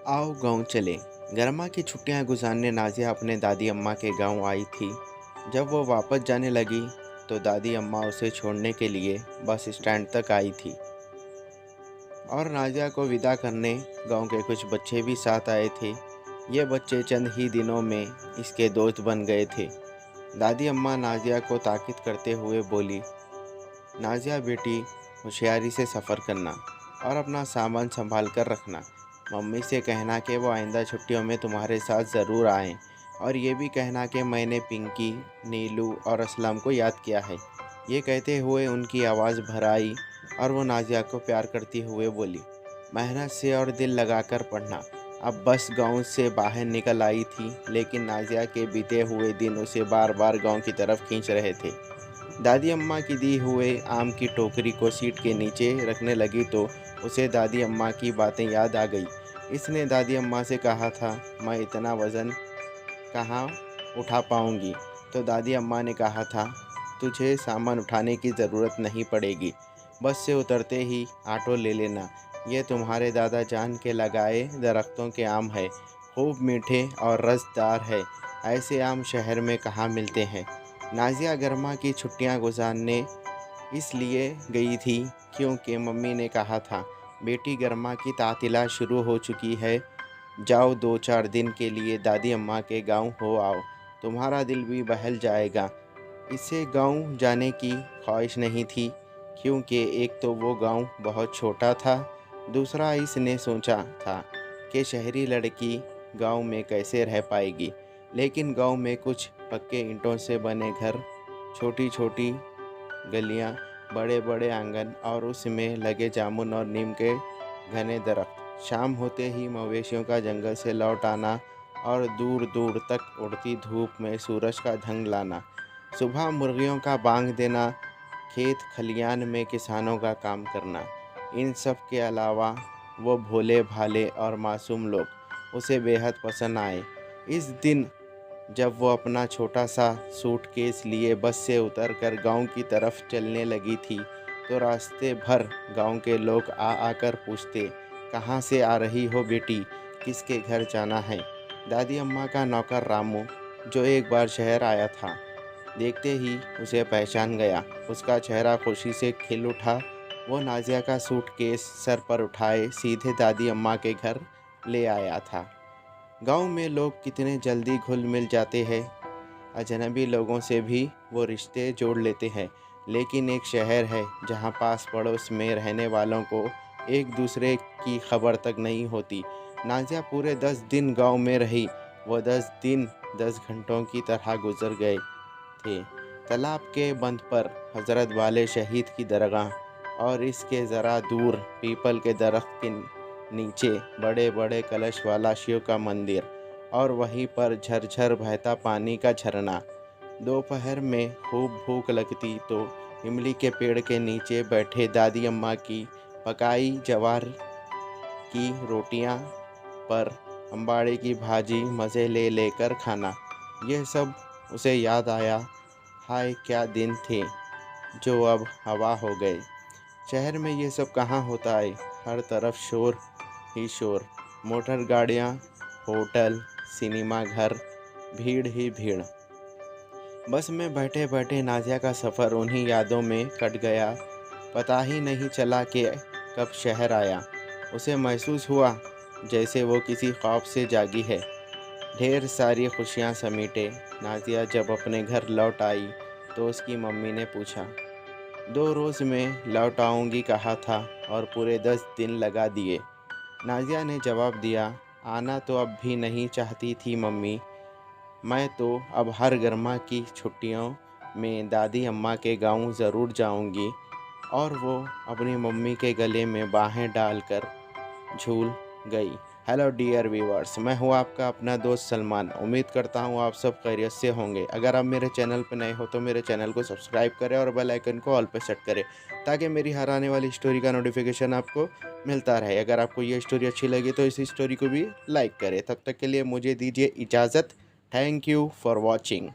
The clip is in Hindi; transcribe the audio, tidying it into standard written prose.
आओ गाँव चले। गर्मा की छुट्टियां गुजारने नाजिया अपने दादी अम्मा के गांव आई थी। जब वो वापस जाने लगी तो दादी अम्मा उसे छोड़ने के लिए बस स्टैंड तक आई थी और नाजिया को विदा करने गांव के कुछ बच्चे भी साथ आए थे। ये बच्चे चंद ही दिनों में इसके दोस्त बन गए थे। दादी अम्मा नाजिया को ताकीद करते हुए बोली, नाजिया बेटी, होशियारी से सफ़र करना और अपना सामान संभाल कर रखना। मम्मी से कहना कि वो आइंदा छुट्टियों में तुम्हारे साथ ज़रूर आएं और ये भी कहना कि मैंने पिंकी, नीलू और असलम को याद किया है। ये कहते हुए उनकी आवाज़ भर आई और वो नाजिया को प्यार करती हुए बोली, मेहनत से और दिल लगाकर पढ़ना। अब बस गांव से बाहर निकल आई थी, लेकिन नाजिया के बीते हुए दिन उसे बार बार गांव की तरफ खींच रहे थे। दादी अम्मा की दी हुए आम की टोकरी को सीट के नीचे रखने लगी तो उसे दादी अम्मा की बातें याद आ गई। इसने दादी अम्मा से कहा था, मैं इतना वज़न कहाँ उठा पाऊँगी। तो दादी अम्मा ने कहा था, तुझे सामान उठाने की ज़रूरत नहीं पड़ेगी, बस से उतरते ही ऑटो ले लेना। ये तुम्हारे दादा जान के लगाए दरख्तों के आम है, खूब मीठे और रसदार है। ऐसे आम शहर में कहाँ मिलते हैं। नाजिया गर्मा की छुट्टियां गुजारने इसलिए गई थी क्योंकि मम्मी ने कहा था, बेटी गर्मा की तातीला शुरू हो चुकी है, जाओ 2-4 दिन के लिए दादी अम्मा के गांव हो आओ, तुम्हारा दिल भी बहल जाएगा। इसे गांव जाने की ख्वाहिश नहीं थी क्योंकि एक तो वो गांव बहुत छोटा था, दूसरा इसने सोचा था कि शहरी लड़की गांव में कैसे रह पाएगी। लेकिन गांव में कुछ पक्के ईंटों से बने घर, छोटी छोटी गलियां, बड़े बड़े आंगन और उसमें लगे जामुन और नीम के घने दरख्त, शाम होते ही मवेशियों का जंगल से लौट आना और दूर दूर तक उड़ती धूप में सूरज का ढंग लाना, सुबह मुर्गियों का बांग देना, खेत खलियान में किसानों का काम करना। इन सब के अलावा वो भोले भाले और मासूम लोग उसे बेहद पसंद आए। इस दिन जब वो अपना छोटा सा सूटकेस लिए बस से उतरकर गांव की तरफ चलने लगी थी तो रास्ते भर गांव के लोग आ आकर पूछते, कहाँ से आ रही हो बेटी, किसके घर जाना है। दादी अम्मा का नौकर रामू, जो एक बार शहर आया था, देखते ही उसे पहचान गया। उसका चेहरा खुशी से खिल उठा। वो नाजिया का सूटकेस सर पर उठाए सीधे दादी अम्मा के घर ले आया था। गांव में लोग कितने जल्दी घुल मिल जाते हैं, अजनबी लोगों से भी वो रिश्ते जोड़ लेते हैं। लेकिन एक शहर है जहां पास पड़ोस में रहने वालों को एक दूसरे की खबर तक नहीं होती। नाजिया पूरे 10 दिन गांव में रही। वो 10 दिन 10 घंटों की तरह गुजर गए थे। तालाब के बंद पर हजरत वाले शहीद की दरगाह और इसके ज़रा दूर पीपल के दरख्त के नीचे बड़े बड़े कलश वाला शिव का मंदिर और वहीं पर झरझर बहता पानी का झरना। दोपहर में खूब भूख लगती तो इमली के पेड़ के नीचे बैठे दादी अम्मा की पकाई जवार की रोटियां पर अम्बाड़े की भाजी मज़े ले लेकर खाना। यह सब उसे याद आया। हाय क्या दिन थे जो अब हवा हो गए। शहर में ये सब कहाँ होता है। हर तरफ शोर ही शोर, मोटर गाड़ियाँ, होटल, सिनेमा घर, भीड़ ही भीड़। बस में बैठे बैठे नाजिया का सफ़र उन्हीं यादों में कट गया। पता ही नहीं चला कि कब शहर आया। उसे महसूस हुआ जैसे वो किसी ख्वाब से जागी है, ढेर सारी खुशियाँ समेटे। नाजिया जब अपने घर लौट आई तो उसकी मम्मी ने पूछा, 2 रोज़ में लौट आऊँगी कहा था और पूरे 10 दिन लगा दिए। नाजिया ने जवाब दिया, आना तो अब भी नहीं चाहती थी मम्मी, मैं तो अब हर गर्मा की छुट्टियों में दादी अम्मा के गांव ज़रूर जाऊंगी। और वो अपनी मम्मी के गले में बाहें डालकर झूल गई। हेलो डियर व्यूअर्स, मैं हूँ आपका अपना दोस्त सलमान। उम्मीद करता हूँ आप सब खैरियत से होंगे। अगर आप मेरे चैनल पर नए हो तो मेरे चैनल को सब्सक्राइब करें और बेल आइकन को ऑल पे सेट करें ताकि मेरी हर आने वाली स्टोरी का नोटिफिकेशन आपको मिलता रहे। अगर आपको ये स्टोरी अच्छी लगी तो इस स्टोरी को भी लाइक करें। तब तक के लिए मुझे दीजिए इजाज़त। Thank you for watching.